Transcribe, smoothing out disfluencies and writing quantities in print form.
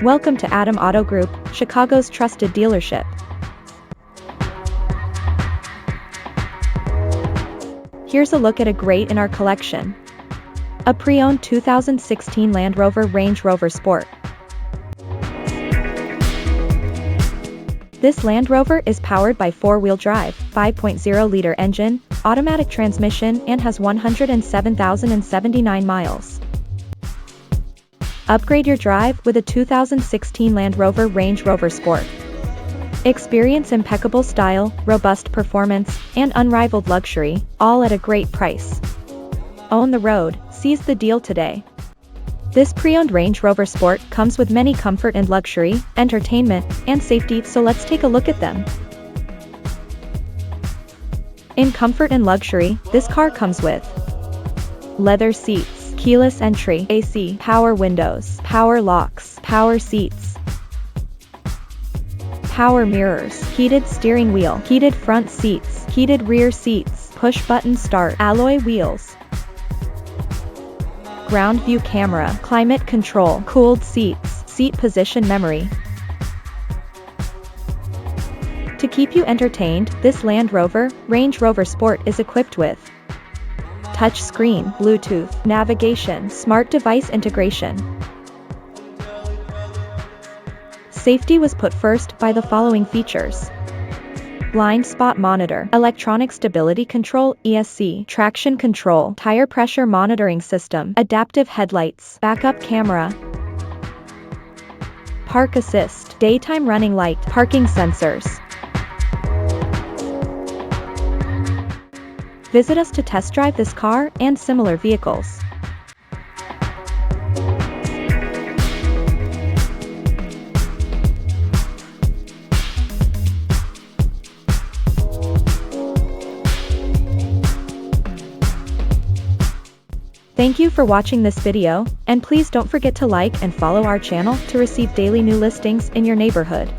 Welcome to Adam Auto Group, Chicago's trusted dealership. Here's a look at a great in our collection. A pre-owned 2016 Land Rover Range Rover Sport. This Land Rover is powered by 4-wheel drive, 5.0-liter engine, automatic transmission, and has 107,079 miles. Upgrade your drive with a 2016 Land Rover Range Rover Sport. Experience impeccable style, robust performance, and unrivaled luxury, all at a great price. Own the road, seize the deal today. This pre-owned Range Rover Sport comes with many comfort and luxury, entertainment, and safety, so let's take a look at them. In comfort and luxury, this car comes with leather seats, keyless entry, AC, power windows, power locks, power seats, power mirrors, heated steering wheel, heated front seats, heated rear seats, push-button start, alloy wheels, ground view camera, climate control, cooled seats, seat position memory. To keep you entertained, this Land Rover Range Rover Sport is equipped with touch screen, Bluetooth, navigation, smart device integration. Safety was put first by the following features: blind spot monitor, electronic stability control, ESC, traction control, tire pressure monitoring system, adaptive headlights, backup camera, park assist, daytime running light, parking sensors. Visit us to test drive this car and similar vehicles. Thank you for watching this video, and please don't forget to like and follow our channel to receive daily new listings in your neighborhood.